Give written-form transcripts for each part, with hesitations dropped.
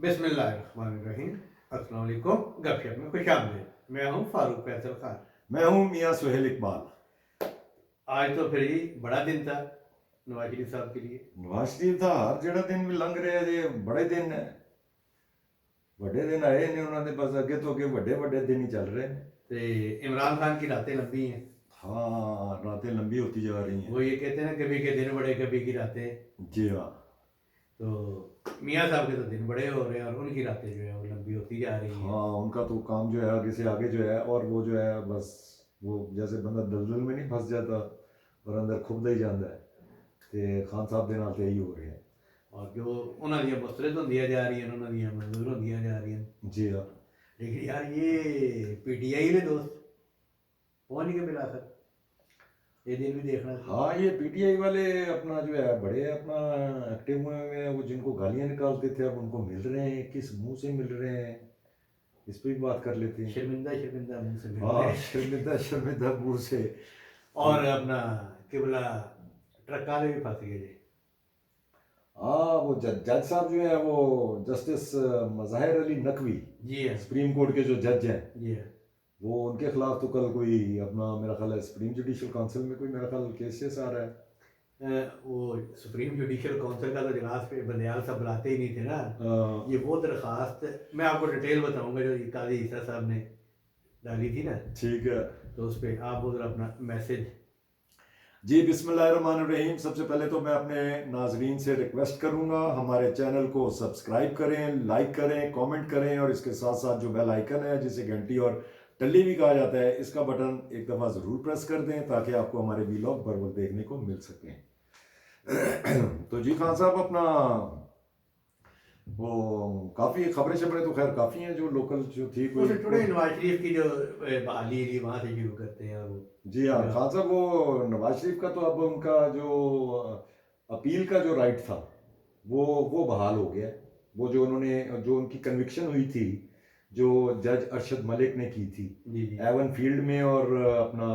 बिस्मिल्लाहिर्रहमानिर्रहीम। अस्सलाम वालेकुम। गपशप में खुशामदीद। मैं हूँ फारूक फैसल खान। मैं हूं मियां सुहेल इकबाल। आज तो फिर ही बड़ा दिन था नवाज शरीफ साहब के लिए। नवाज शरीफ ਦਾ ਹਰ ਜਿਹੜਾ ਦਿਨ ਵੀ ਲੰਘ ਰਿਹਾ ਜੇ ਬੜੇ ਦਿਨ ਹੈ, ਵੱਡੇ ਦਿਨ ਆਏ ਨੇ ਉਹਨਾਂ ਦੇ, ਬਸ ਅੱਗੇ ਤੋਂ ਅੱਗੇ ਵੱਡੇ ਵੱਡੇ ਦਿਨ ਹੀ ਚੱਲ ਰਹੇ ਨੇ। तो इमरान खान की रातें लंबी हैं। हाँ, रातें लंबी होती जा रही हैं। वो ये कहते हैं ना, कभी के दिन बड़े कभी की रातें। जी हाँ। तो मियाँ साहब के तो दिन बड़े हो रहे हैं और उनकी रातें जो है वो लंबी होती जा रही हैं। हाँ, उनका तो काम जो है आगे से आगे जो है, और वो जो है बस वो जैसे बंदा दलदल में नहीं फंस जाता और अंदर खुबदा ही जाता है, तो खान साहब के नाल तो यही हो रहे हैं। और जो उन्होंने मुस्तरद होंदियां जा रही हैं, उन्होंने मंजूर होंदियां जा रही हैं। जी हाँ। लेकिन यार ये पीटीआई के दोस्त पहुंच नहीं के मिला सर, ये दिन भी देखना था। हाँ, ये पीटीआई वाले अपना जो है बड़े अपना एक्टिव हुए हुए हैं। वो जिनको गालियां निकालते थे अब उनको मिल रहे हैं, किस मुंह से मिल रहे हैं, इस पर भी बात कर लेते हैं। शर्मिंदा शर्मिंदा मुंह से मिल रहे हाँ, हैं। शर्मिंदा शर्मिंदा मुंह से। और अपना क्या बोला, ट्रक वाले भी फंस गए जी। हाँ, वो जज साहब जो है वो जस्टिस मज़ाहिर अली नकवी, जी है, सुप्रीम कोर्ट के जो जज हैं, जी है। वो उनके खिलाफ तो कल कोई अपना मेरा ख्याल है सुप्रीम जुडिशल काउंसिल में कोई मेरा ख्याल केसेस आ रहा है। वो सुप्रीम जुडिशल काउंसिल का तो इजलास पे बंदयाल साहब बुलाते ही नहीं थे ना। हाँ ये वो दरखास्त मैं आपको डिटेल बताऊंगा जो काजी ईसा साहब ने डाली थी ना, ठीक है तो उस पर आप उधर अपना मैसेज। जी। बिस्मिल्लाहिर्रहमानिर्रहीम। सबसे पहले तो मैं अपने नाजरीन से रिक्वेस्ट करूंगा हमारे चैनल को सब्सक्राइब करें, लाइक करें, कमेंट करें, और इसके साथ साथ जो बेल आइकन है जिसे घंटी और टल्ली भी कहा जाता है, इसका बटन एक दफ़ा ज़रूर प्रेस कर दें ताकि आपको हमारे वीलॉग बर वक्त देखने को मिल सकें। तो जी खान साहब, अपना वो काफ़ी खबरें शबरें तो खैर काफ़ी हैं जो लोकल जो थी उससे थोड़े कोई। नवाज शरीफ की जो बहाली थी वहाँ से शुरू करते हैं। वो जी हाँ खान साहब, वो नवाज शरीफ का तो अब उनका जो अपील का जो राइट था वो बहाल हो गया। वो जो उन्होंने जो उनकी कन्विक्शन हुई थी जो जज अरशद मलिक ने की थी जी जी एवन फील्ड में, और अपना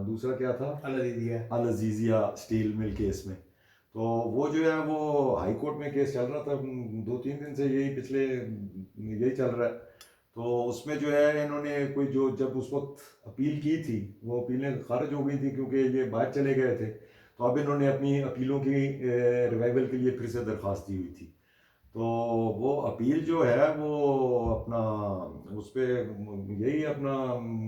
दूसरा क्या था, अल्लाह दे दिया। अल अजीजिया स्टील मिल केस में, तो वो जो है वो हाई कोर्ट में केस चल रहा था 2-3 दिन से, यही पिछले यही चल रहा है। तो उसमें जो है इन्होंने कोई जो जब उस वक्त अपील की थी वो अपीलें खारिज हो गई थी क्योंकि ये बाहर चले गए थे। तो अब इन्होंने अपनी अपीलों की रिवाइवल के लिए फिर से दरख्वास्त दी हुई थी। तो वो अपील जो है वो अपना उस पर यही अपना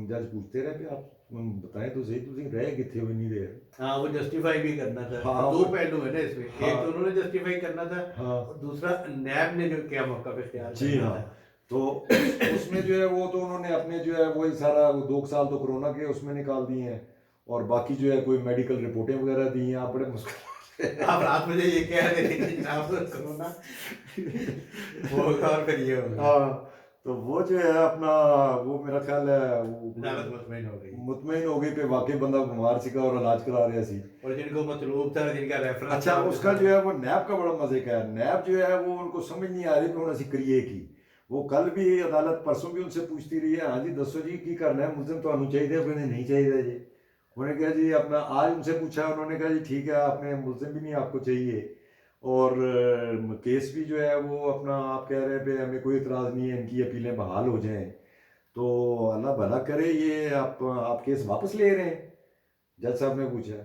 जज पूछते रहे कि आप बताएं तो सही, तुम रहे कितने हुए नहीं रहे। हाँ, वो जस्टिफाई भी करना था। हाँ, दो वो पहलू है ना इसमें, हाँ एक तो उन्होंने जस्टिफाई करना था हाँ और दूसरा नैब ने जो क्या मौका इख्तियार जी करना हाँ। था। तो उसमें जो है वो तो उन्होंने अपने जो है वही सारा 2 साल तो कोरोना के उसमें निकाल दिए हैं, और बाकी जो है कोई मेडिकल रिपोर्टें वगैरह दी हैं। आप बड़े मुश्किल आप रात में ये कह रहे थे कि जनाब कोरोना वो होगा और फिर ये होगा। हाँ, तो वो जो है अपना वो मेरा ख्याल है वो अदालत मुतमईन हो गई। मुतमईन हो गई पे वाकई बंदा बीमार सी का और इलाज करा रहा सी। और जिनको मतलूब था, जिनका रेफरेंस अच्छा, था, उसका जो है वो नैब का बड़ा मजे का है। नैब जो है वो उनको समझ नहीं आ रही कि उन्हें करिए की। वो कल भी अदालत परसों भी उनसे पूछती रही है, हाँ जी दसो जी की करना है, मुलजिम तो चाहिए, कहते नहीं चाहिए जी। उन्होंने कहा जी अपना आज उनसे पूछा, उन्होंने कहा जी ठीक है आपने मुलजिम भी नहीं आपको चाहिए, और केस भी जो है वो अपना आप कह रहे हैं पे हमें कोई इतराज़ नहीं है, इनकी अपीलें बहाल हो जाएं। तो अल्लाह भला करे, ये आप केस वापस ले रहे हैं? जज साहब ने पूछा।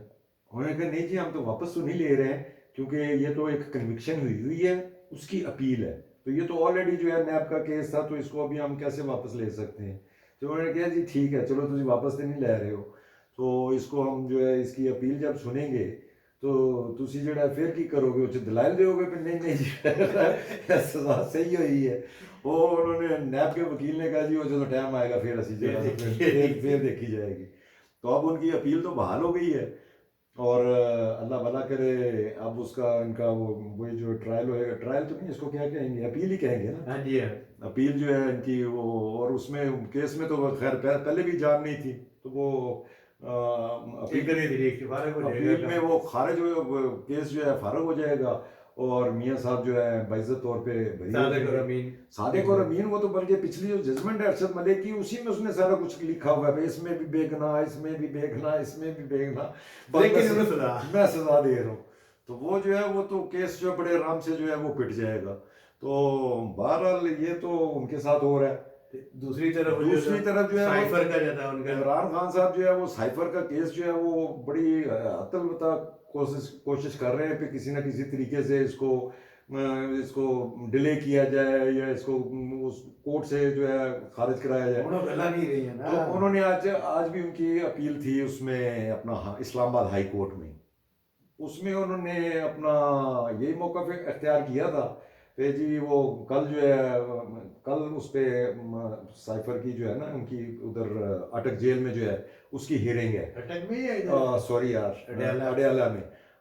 उन्होंने कहा नहीं जी हम तो वापस तो नहीं ले रहे हैं क्योंकि ये तो एक कन्विक्शन हुई हुई है, उसकी अपील है, तो ये तो ऑलरेडी जो है नैब का केस था, तो इसको अभी हम कैसे वापस ले सकते हैं। तो उन्होंने कहा जी ठीक है चलो तुम वापस तो नहीं ले रहे हो, तो इसको हम जो है इसकी अपील जब सुनेंगे तो तुसी जो फिर की करोगे, उसे दलाल दोगे फिर नहीं नहीं जी सजा सही हुई है। वो उन्होंने नैब के वकील ने कहा जी वो जो टाइम आएगा फिर असी जो है फिर देखी जाएगी। तो अब उनकी अपील तो बहाल हो गई है, और अल्लाह भला करे अब उसका इनका वो वही जो ट्रायल होएगा, ट्रायल तो नहीं इसको क्या कहेंगे, अपील ही कहेंगे ना। हाँ जी हाँ। अपील जो है इनकी वो, और उसमें केस में तो वो खैर पहले भी जान नहीं थी, तो वो अपील इधर ही धीरे फारग हो अपील जाएगा में वो खारिज हो, केस जो है फारग हो जाएगा, और मियाँ साहब जो है बाइज्जत तौर पे बरी हो सादिक और जाएंगे। अमीन। सादिक और अमीन, वो तो बल्कि पिछली जो जजमेंट है अरशद मलिक की उसी में उसने सारा कुछ लिखा हुआ है, इसमें भी बेगना, इसमें भी बेगना, इसमें भी बेगना, बस लेकिन उन्हें सजा। मैं सजा दे रहा हूँ। तो वो जो है वो तो केस जो बड़े आराम से जो है वो पिट जाएगा। तो बहरहाल ये तो उनके साथ हो रहा है। दूसरी तरफ जो है साइफर का जाता है उनका, इमरान खान साहब जो है वो साइफर का केस जो है वो बड़ी अतलमता कोशिश कर रहे हैं कि किसी ना किसी तरीके से इसको डिले किया जाए या इसको उस कोर्ट से जो है खारिज कराया जाए। दोनों गला नहीं रही है ना। तो उन्होंने आज भी उनकी अपील थी उसमें अपना इस्लामाबाद हाई कोर्ट में, उसमें उन्होंने अपना यही मौका पे अख्तियार किया था कि जी वो कल जो है कल उस पे साइफर की जो है ना उनकी उधर अटक जेल में जो है उसकी हियरिंग है। अटक में या इधर? सॉरी यार,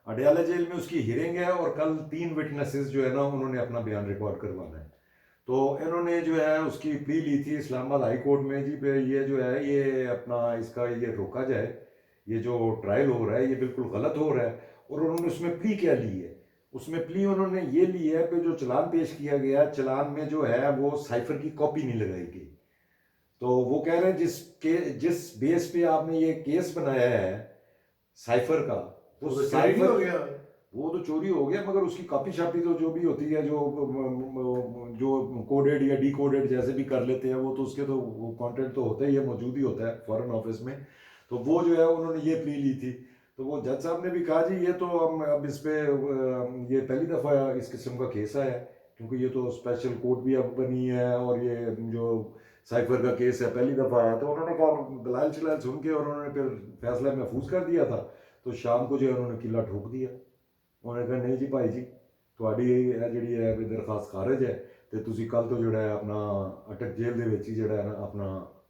अडयाला जेल में उसकी हियरिंग है और कल 3 विटनेसेस जो है ना उन्होंने अपना बयान रिकॉर्ड करवाना है। तो इन्होंने जो है उसकी प्ली ली थी इस्लामाबाद हाई कोर्ट में जी पे ये जो है ये अपना इसका ये रोका जाए, ये जो ट्रायल हो रहा है ये बिल्कुल गलत हो रहा है। और उन्होंने उसमें प्ली क्या ली है, उसमें प्ली उन्होंने ये ली है कि जो चलान पेश किया गया चलान में जो है वो साइफर की कॉपी नहीं लगाई गई। तो वो कह रहे हैं जिस बेस पे आपने ये केस बनाया है साइफर का, तो साइफर हो गया, वो तो चोरी हो गया, मगर उसकी कॉपी शापी तो जो भी होती है जो कोडेड या डी कोडेड जैसे भी कर लेते हैं वो तो उसके तो वो कंटेंट तो होता ही है, मौजूद ही होता है फॉरेन ऑफिस में। तो वो जो है उन्होंने ये प्ली ली थी। तो वो जज साहब ने भी कहा जी ये तो हम अब इस पे ये पहली दफ़ा इस किस्म का केस आया है, क्योंकि ये तो स्पेशल कोर्ट भी अब बनी है और ये जो साइफर का केस है पहली दफ़ा आया। तो उन्होंने कहा दलाल शलाल सुन के और उन्होंने फिर फैसला महफूज कर दिया था। तो शाम को जो है उन्होंने किला ठोक दिया। उन्होंने कहा नहीं जी भाई जी ਤੁਹਾਡੀ ਇਹ ਜਿਹੜੀ ਹੈ ਵੀ ਦਰਖਾਸਤ ਖਾਰਜ ਹੈ ਤੇ ਤੁਸੀਂ ਕੱਲ ਤੋਂ ਜਿਹੜਾ ਹੈ ਆਪਣਾ ਅਟਕ ਜੇਲ੍ਹ ਦੇ ਵਿੱਚ ਹੀ ਜਿਹੜਾ ਹੈ ਨਾ ਆਪਣਾ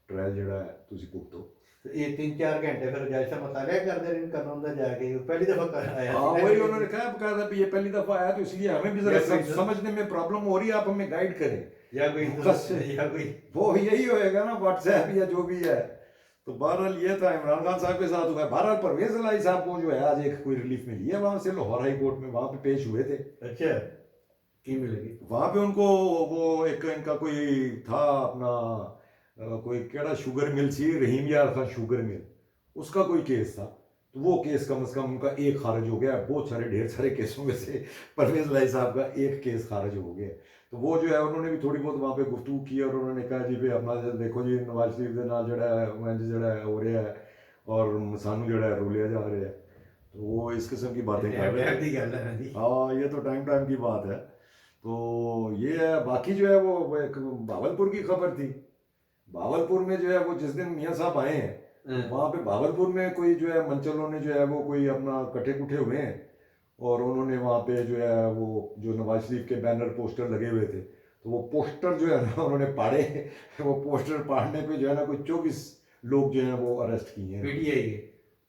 ट्रायल ਜਿਹੜਾ ਹੈ ਤੁਸੀਂ ਭੁਗਤੋ। ये 3-4 घंटे फिर जज साहब मुतालिया करते रहे इन कानून का जाके, पहली दफा आया हाँ वही उन्होंने कहा था ये पहली दफा आया तो इसलिए हमें भी जरा समझने में प्रॉब्लम हो रही है, आप हमें गाइड करें या कोई वो यही होएगा ना व्हाट्सएप या जो भी है। तो बहरहाल ये था इमरान खान साहब के साथ हुआ। बहरहाल परवेज इलाही साहब को जो है आज एक कोई रिलीफ मिली है वहां से लाहौर हाई कोर्ट में, वहां पे पेश हुए थे। अच्छा की मिलेगी वहां पे उनको वो एक इनका कोई था अपना कोई केड़ा शुगर मिल सी रहीम यार खान शुगर मिल, उसका कोई केस था। तो वो केस कम से कम उनका एक खारिज हो गया। बहुत सारे ढेर सारे केसों में से परवेज इलाही साहब का एक केस खारिज हो गया। तो वो जो है उन्होंने भी थोड़ी बहुत वहाँ पे गुफ्तगू की और उन्होंने कहा जी भाई अपना देखो जी नवाज शरीफ के नाल जड़ा है जड़ा हो रहा है और सानू जड़ा है रोलिया जा रहा है। तो वो इस किस्म की बातें कर रहे हैं। हाँ ये तो टाइम की बात है। तो ये है। बाकी जो है वो एक भावलपुर की खबर थी। भावलपुर में जो है वो जिस दिन मियाँ साहब आए हैं वहाँ पे भावलपुर में कोई जो है मंचलों ने जो है वो कोई अपना कट्ठे कुठे हुए हैं और उन्होंने वहाँ पे जो है वो जो नवाज शरीफ के बैनर पोस्टर लगे हुए थे तो वो पोस्टर जो है ना उन्होंने पाड़े। वो पोस्टर पाड़ने पे जो है ना कोई 24 लोग जो हैं वो अरेस्ट किए हैं।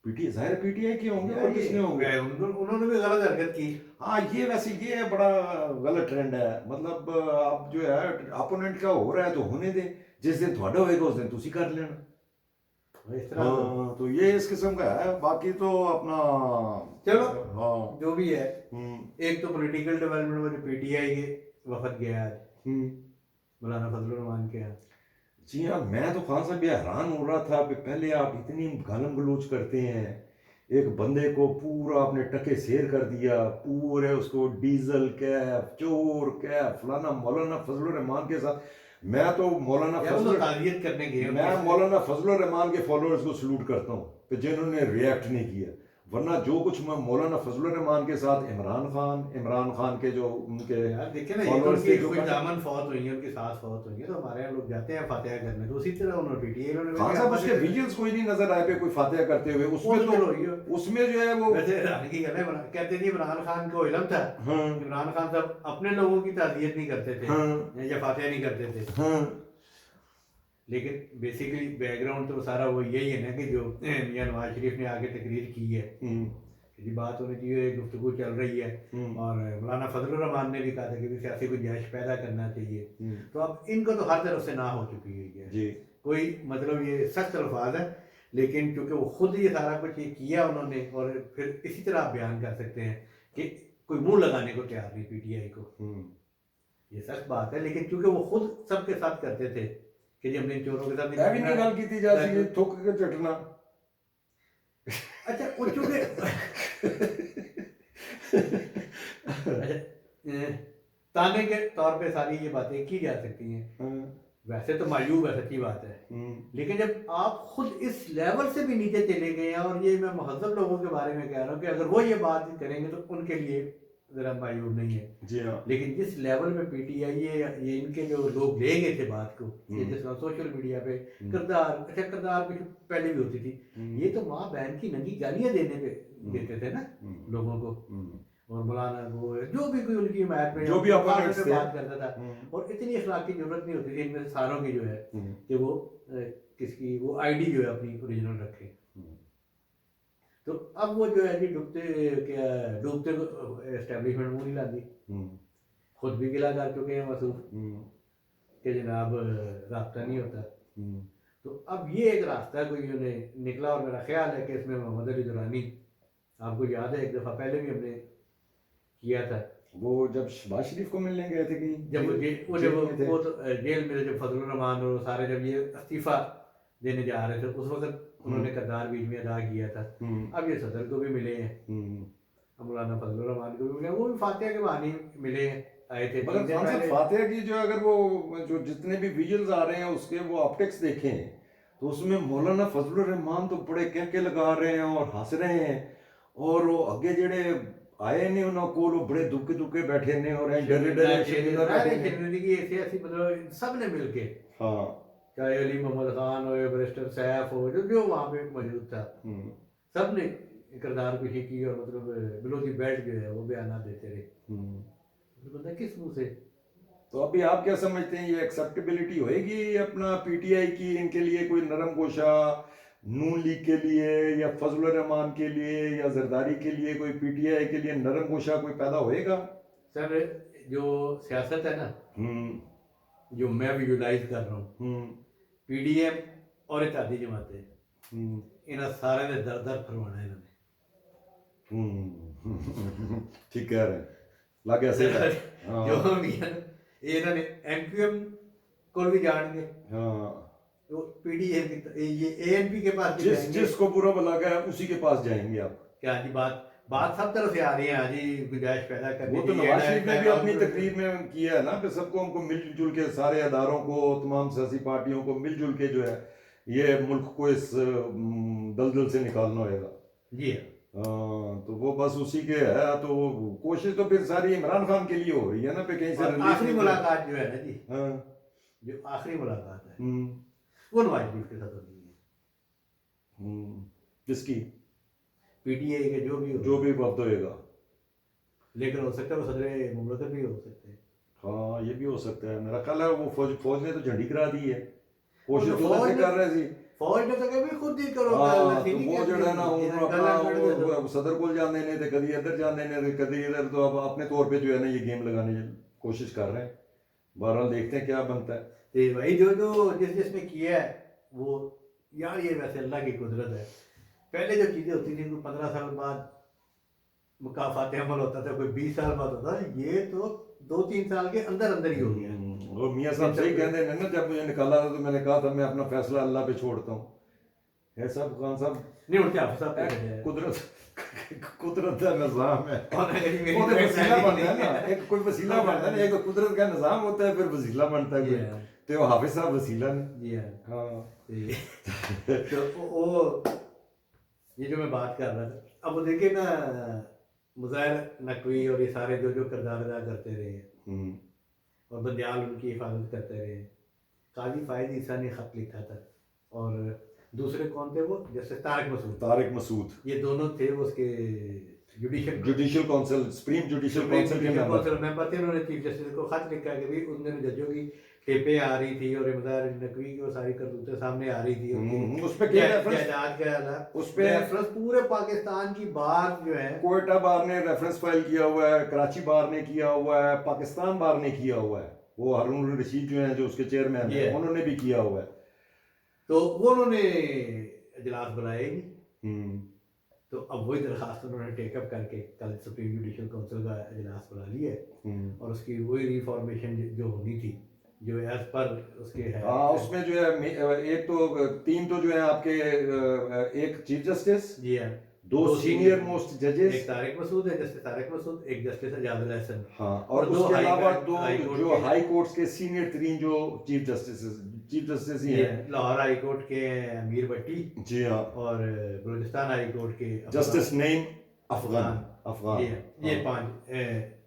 पीटीआई जाहिर पीटीआई के होंगे और किसने होंगे, उन्होंने भी गलत हरकत की। हाँ ये वैसे ये बड़ा गलत ट्रेंड है। मतलब आप जो है अपोनेंट का हो रहा है तो होने दें, जिस दिन थोड़ा होएगा उस दिन तुसी कर लेना। हाँ तो ये इस किस्म का है। बाकी तो अपना चलो हाँ जो भी है। एक तो पॉलिटिकल डेवलपमेंट में पीटीआई के वफद गया आज मौलाना फजलुर रहमान के यहाँ। जी हाँ मैं तो खान साहब ये हैरान हो रहा था कि पहले आप इतनी गालम गलोच करते हैं, एक बंदे को पूरा आपने टके सेर कर दिया, पूरे उसको डीजल कैफ चोर कैफ फलाना मौलाना फजलुर रहमान के साथ। मैं तो मौलाना फजलुर रहमान के फॉलोअर्स को सलूट करता हूँ जिन्होंने रिएक्ट नहीं किया, वरना जो कुछ मौलाना फजलुर रहमान के साथ इमरान खान के जो उनके देखिए ना फॉलोअर्स थे कोई दामन फौत हुई है, उनकी सास फौत हुई है, तो हमारे यहाँ लोग जाते हैं फातिहा करने। तो उसी तरह उन्होंने पीटीआई खान साहब उसके विजुअल्स कोई नहीं नजर आए पे कोई फातिहा करते हुए। उसमें जो है वो वैसे कहते नहीं इमरान खान को इल्म था। इमरान खान साहब अपने लोगों की ताज़ियत नहीं करते थे या फातिहा नहीं करते थे। लेकिन बेसिकली बैकग्राउंड तो सारा वो यही है ना कि जो मियां नवाज शरीफ ने आगे तकरीर की है कि बात होनी चाहिए, गुफ्तगू चल रही है। और मौलाना फजलुर रहमान ने भी कहा था कि सियासी गुंजाइश पैदा करना चाहिए। तो अब इनको तो हर तरफ से ना हो चुकी है जी। कोई मतलब ये सख्त अल्फाज है, लेकिन क्योंकि वो खुद ये सारा कुछ ये किया उन्होंने और फिर इसी तरह आप बयान कर सकते हैं कि कोई मुंह लगाने को तैयार नहीं पीटीआई को। ये सच बात है, लेकिन क्योंकि वो खुद सबके साथ करते थे कि हमने चोरों के साथ गल की जाती है थुक के चटना। अच्छा वो चूंकि ताने के तौर पे सारी ये बातें की जा सकती हैं, वैसे तो मायूब है, सच्ची बात है। लेकिन जब आप खुद इस लेवल से भी नीचे चले गए हैं, और ये मैं महज़ब लोगों के बारे में कह रहा हूँ कि अगर वो ये बात करेंगे तो उनके लिए ज़रा मायूब नहीं है। जी हाँ। लेकिन जिस लेवल में पीटीआई ये इनके जो लोग ले गए थे बात को, ये जिस तरह सोशल मीडिया पे किरदार, अच्छा किरदार भी पहले भी होती थी, ये तो माँ बहन की नंगी गालियाँ देने पे देते थे ना लोगों को, और मौलाना वो जो भी कोई उनकी हिमायत में जो भी अपोनेंट पे बात करता था, और इतनी अखलाक की जरूरत नहीं होती थी इनमें से सारों की जो है कि वो किसकी वो आईडी जो है अपनी ओरिजिनल रखे। तो अब वो जो है जी डूबते एस्टेब्लिशमेंट मुंह नहीं लाती, खुद भी गिला कर चुके हैं मसूफ कि जनाब रास्ता नहीं होता। तो अब ये एक रास्ता कोई उन्हें निकला, और मेरा ख्याल है कि इसमें मोहम्मद अली दुरानी, आपको याद है एक दफ़ा पहले भी हमने किया था, वो जब शहबाज शरीफ को मिलने गए थे कि जब वो तो जेल में जब फजलुर रहमान और सारे जब ये इस्तीफा देने जा रहे थे, उस वक्त उन्होंने किरदार बीच में अदा किया था। अब ये सदर को भी मिले हैं, मौलाना फजलुर रहमान को भी मिले, वो भी फातिहा के बहाने मिले हैं, आए थे। मगर खान साहब फातिहा की जो अगर वो जो जितने भी विजुअल्स आ रहे हैं उसके वो ऑप्टिक्स देखें तो उसमें मौलाना फजलुर रहमान तो बड़े कहके लगा रहे हैं और हंस रहे हैं, और वो अगे जेड़े आए ने उन्होंने कोल बड़े दुखे दुखे बैठे ने और डरे डरे शर्मिंदा बैठे ने। जिंदगी ऐसी मतलब सब ने मिलके, हाँ, चाहे अली मोहम्मद खान हो, बैरिस्टर सैफ हो, जो जो वहाँ पे मौजूद था, सब ने किरदार पेशी की, और मतलब बिलो दी बेल्ट जो है वो बयान देते रहे। तो बंदा किस मुंह से? तो अभी आप क्या समझते हैं, ये एक्सेप्टेबिलिटी होएगी अपना पीटीआई की इनके लिए कोई नरम गोशा नून लीग के लिए या फजलुर रहमान के लिए या जरदारी के लिए कोई पीटीआई के लिए नरम गोशा कोई पैदा होएगा? सर जो सियासत है ना, जो मैं विजुलाइज कर रहा हूँ, पीडीएम और इत्तेहादी जमातें, इन्हें सारे ने दर दर फरमाना है इन्होंने। ठीक कह रहे हैं, लग ऐसे जो भी है इन्होंने एमक्यूएम को भी जाएंगे, तो पीडीएम ये एएनपी के पास जिसको बुरा लगा है उसी के पास जाएंगे आप। क्या जी बात सब तरफ से आ रही है, आज ही गुंजाइश पैदा करनी। वो तो नवाज शरीफ ने भी अपनी तकरीर में किया है ना कि सबको हमको मिलजुल के, सारे अदारों को, तमाम सियासी पार्टियों को मिलजुल के जो है ये मुल्क को इस दलदल से निकालना होगा। जी तो वो बस उसी के है, तो कोशिश तो फिर सारी इमरान खान के लिए हो रही है ना, पे कहीं से आखिरी मुलाकात जो है ना जी, जो आखिरी मुलाकात है वो नवाज शरीफ के साथ होनी है। किसकी? पीटीआई के जो भी वक्त होएगा, लेकिन हो सकता है वो सदर मुमलकत भी हो सकते हैं। हाँ, ये भी हो सकता है। मेरा ख्याल है वो फौज ने तो झंडी करा दी है, कोशिश तो वैसे कर रहे थे फौज ने तो कभी खुद ही करो। तो वो जो है ना अपना सदर को जाने ने थे, कभी इधर जाने ने थे, कभी इधर, तो अब अपने तौर पे जो है ना ये गेम लगाने की कोशिश कर रहे हैं। बहरहाल देखते हैं क्या बनता है। तो भाई जो जिसने किया है वो, यार ये वैसे अल्लाह की कुदरत है। पहले जो चीज़ें होती थी कोई 15 साल बाद मुकाफात अमल होता था, कोई 20 साल बाद होता, ये तो 2-3 साल के अंदर अंदर ही हो गया। और मियाँ साहब सही कहते हैं ना, जब मुझे निकाला था तो मैंने कहा था मैं अपना फैसला अल्लाह पे छोड़ता हूँ। है साहब, खान साहब नहीं उनके हाफिज साहब कुदरत का निज़ाम है, वसीला बनता है ना, एक कोई वसीला बनता है ना, एक कुदरत का निज़ाम होता है, फिर वसीला बनता है कोई, तो वो हाफिज साहब वसीला ने। हाँ तो वो ये जो मैं बात कर रहा था, अब वो देखिए ना, मुज़ाहिर नकवी और ये सारे जो किरदार अदा करते रहे हैं और बंदियाल उनकी हिफाजत करते रहे। काजी फायद ईसा ने ख़त लिखा था, और दूसरे कौन थे वो, जैसे तारिक मसूद, ये दोनों थे उसके judicial council, supreme judicial council के मेंबर थे। उन्होंने चीफ जस्टिस को खत लिखा कि भाई उन दिनों जजों की टेपें आ रही थी और मुज़ाहिर नकवी की वो सारी करतूतें सामने आ रही थी, उस पे क्या रेफरेंस, उस पे रेफरेंस पूरे पाकिस्तान की बार जो है, कोयटा बार ने रेफरेंस फाइल किया हुआ है, कराची बार ने किया हुआ है, पाकिस्तान बार ने किया हुआ है, वो हारून रशीद जो है जो उसके चेयरमैन है उन्होंने भी किया हुआ है। तो वो उन्होंने इजलास बुलाए नहीं, तो अब वही दरखास्त उन्होंने टेकअप करके कल सुप्रीम जुडिशियल काउंसिल का इजलास बुला लिया है, और उसकी वही रिफॉर्मेशन जो होनी थी, जो एज पर उसके है। उसमें जो है एक तो 3 तो जो है आपके, एक चीफ जस्टिस, जी हाँ, दो सीनियर मोस्ट जजेस, एक तारिक मसूद है, जस्टिस तारिक मसूद, एक जस्टिस एजाजुल हसन। हाँ, और दो उसके अलावा दो हाई कोर्ट जो के- हाई कोर्ट्स के सीनियर तरीन जो चीफ जस्टिस ही ये हैं। लाहौर हाई कोर्ट के अमीर भट्टी जी हाँ, और बलूचिस्तान हाई कोर्ट के जस्टिस नईम अफगान ये हाँ। 5।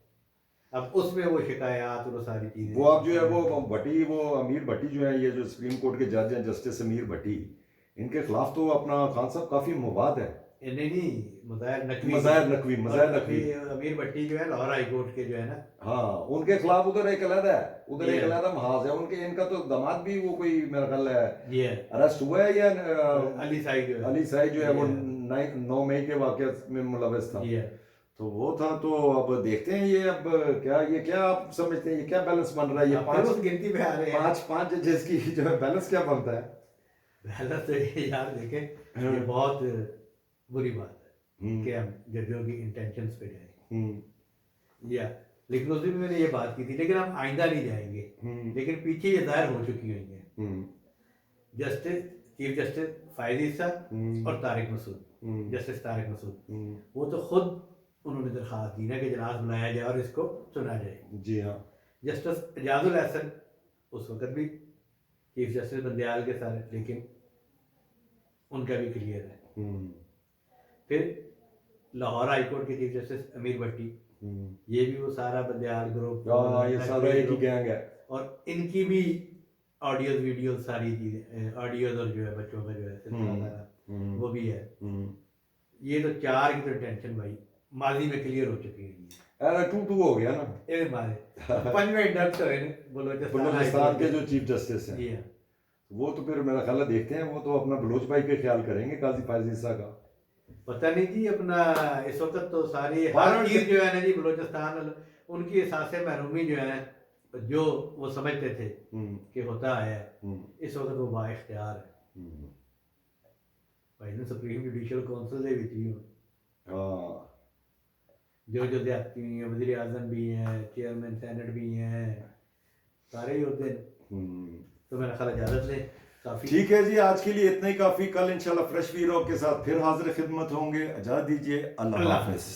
अब उसमें वो शिकायत और वो सारी चीजें, वो अब जो है वो भट्टी, वो अमीर भट्टी जो है, ये जो सुप्रीम कोर्ट के जज हैं जस्टिस अमीर भट्टी, इनके खिलाफ तो अपना खान साहब काफी मवाद है। नहीं, मुजाहिर नकवी अमीर भट्टी जो है लाहौर हाई कोर्ट के जो है ना, हाँ, उनके खिलाफ उधर एक अलग है, उधर एक अलग महाज है उनके। इनका तो दामाद भी वो कोई मेरा ख्याल है ये अरेस्ट हुआ है या अली साइड जो है, अली साइद जो है वो 9 मई के वाकये में मुलविस था। तो वो था। तो अब देखते हैं ये अब क्या, ये क्या आप समझते हैं, ये क्या बैलेंस बन रहा है, ये उस गिनती पे आ रहे हैं। पांच जजेस की जो है बैलेंस क्या बनता है? बैलेंस तो ये यार देखें, ये बहुत बुरी बात है कि हम जजों की इंटेंशंस पे जाएं, या लेकिन उस दिन मैंने ये बात की थी, लेकिन हम आइंदा नहीं जाएंगे, लेकिन पीछे ये दायर हो चुकी हुई है। जस्टिस चीफ जस्टिस फायद ईसा और तारिक मसूद, जस्टिस तारिक मसूद, वो तो खुद उन्होंने दरखास्त दी ना कि जनाब बुलाया जाए और इसको सुना जाए। जी हाँ। जस्टिस एजाजुल हसन उस वक्त भी चीफ जस्टिस बंदयाल के साथ, लेकिन उनका भी क्लियर है। फिर लाहौर हाई कोर्ट के चीफ जस्टिस अमीर भट्टी, ये भी वो सारा बंदयाल ग्रुप, ये सारा एक ही गैंग है, और इनकी भी ऑडियोज वीडियो सारी चीजें, ऑडियोज और जो है बच्चों का जो है सिलसिला वो भी है। ये तो 4 की तो टेंशन भाई माजी में क्लियर हो चुकी है। अरे 2-2 हो गया ना ये मारे 5वें इंडक्ट है बलूचिस्तान के जो चीफ जस्टिस हैं, ये वो तो फिर मेरा ख्याल है देखते हैं, वो तो अपना बलोच भाई के ख्याल करेंगे, काजी फायद ईसा का। पता नहीं जी, अपना इस वक्त तो सारी हर चीज जो है ना जी, बलूचिस्तान उनकी एहसास महरूमी जो है, जो वो समझते थे कि होता है, इस वक्त वो बाइख्तियार है भाई ने सुप्रीम जुडिशियल काउंसिल दे विच भी जो ज्यादती हुई है, वज़ीर आज़म भी हैं, चेयरमैन सेनेट भी हैं, सारे ही होते हैं। तो मेरा ख्याल इजाजत ले, काफी ठीक है जी, आज के लिए इतना ही काफी। कल इंशाल्लाह फ्रेश वीरों के साथ फिर हाजिर खिदमत होंगे। इजाजत दीजिए, अल्लाह हाफिज़।